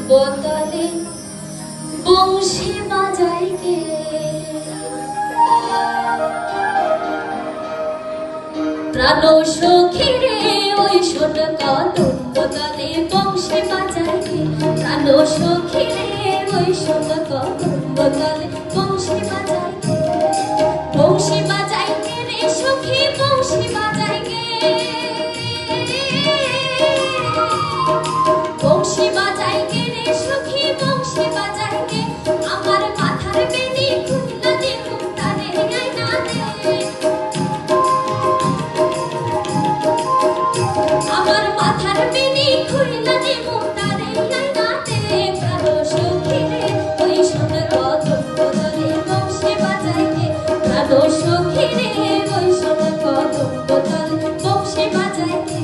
বোতলে বংশী বাজাই গে প্রাণ সখী রে ওই শোন কদম বোতলে বংশী বাজাই গে প্রাণ সখী রে ওই শোন কদম বোতলে বংশী বাজাই গে বংশী বাজাই গে রে সখী বংশী বাজাই গে বংশী বাজাই গে রে সখী বংশী বাজাই গে আমার মাথার বেনি খুলনা দে মুক্তারে আইনা দে আমার মাথার বেনি খুলনা দে মুক্তারে আইনা দে প্রাণ সখী রে ওই শোন কদম বোতলে বংশী বাজাই গে প্রাণ সখী রে ওই শোন কদম বোতলে বংশী বাজাই গে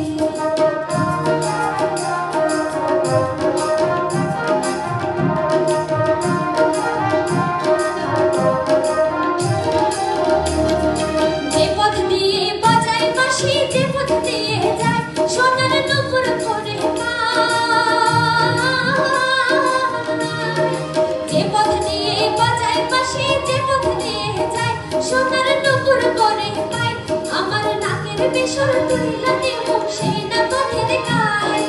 সোনার নুপুর পরে পাই আমার নাকের বেসর তুইলা দেব সেই না পথের গায়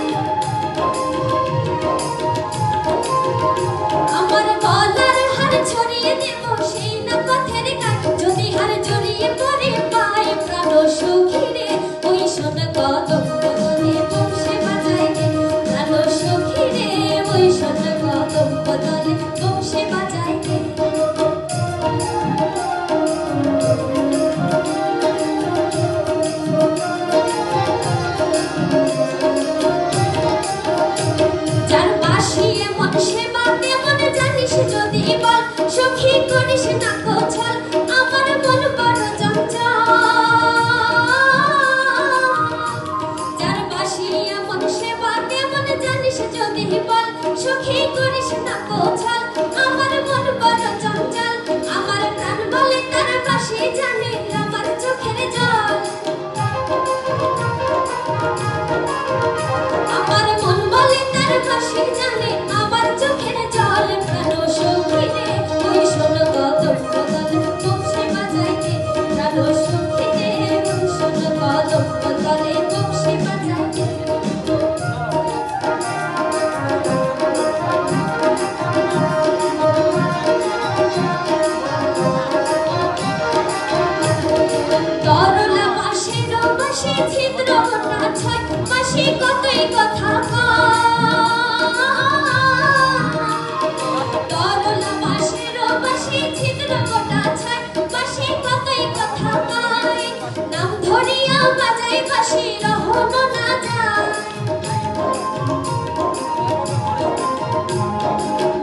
আমার গলার হার ছড়িয়ে দেব সেই না পথের গায় যদি হার জড়িয়ে পরে পাই প্রাণ সখী রে ওই শোন কদম বোতলে বংশী বাজাই গে প্রাণ সখী রে ওই শোন কদম বোতলে বংশী বাজাই গে যদি বল সখী করিস না কোছল আমার মন বড় চঞ্চল যার বাসি এমন সেবা কেমন জানিস যদি বল সখী করিস না কোছল আমার মন বড় চঞ্চল আমার প্রাণ বলে তার বাসি জানে আমার চোখের জল আমার মন বলে তার বাসি জানে আমার চোখের জল প্রাণ সখী রে ওই শোন কদম বোতলে বংশী বাজাই গে প্রাণ সখী রে ওই শোন কদম বোতলে বংশী বাজাই গে তরলা বাঁশের বাঁশি ছিদ্র না ছয় বাঁশি কতই কথা তরলা বাঁশের বাঁশি ছিদ্র গোটা ছয় বাঁশি কতই কথা পায় নাম ধরিয়া বাজাই বাঁশি রহন না যায়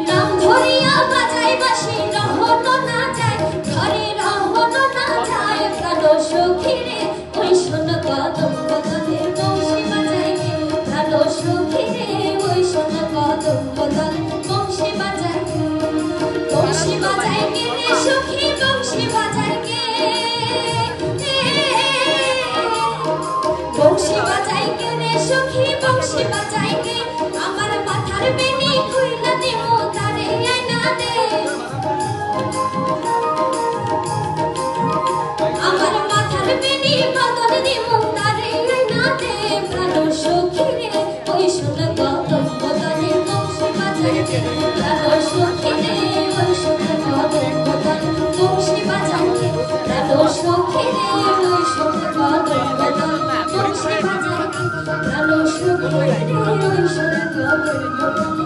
নাম ধরিয়া বাজাই বাঁশি রহন না যায় ঘরে রহন না যায় প্রাণ সখী রে ওই শোন কদম বোতলে বংশী বাজাই গে প্রাণ সখী রে ওই শোন কদম বোতলে বংশী বাজাই গে বংশী বাজাই গে রে সখী বংশী বাজাই গে বংশী বাজাই গে রে সখী বংশী বাজাই গে আমার মাথার বেনি খুইলা দে মুক্তারে আইনা দে আমার মাথার বেনি বদল দে মুক্তারে আইনা দে প্রাণ সখী রে ওই শোন কদম বোতলে বংশী বাজাই গে প্রাণ সখী রে ওই শোন কদম বোতলে বংশী বাজাই গে প্রাণ সখী রে ওই শোন কদম বোতলে বংশী বাজাই গে প্রাণ সখী রে ওই শোন কদম বোতলে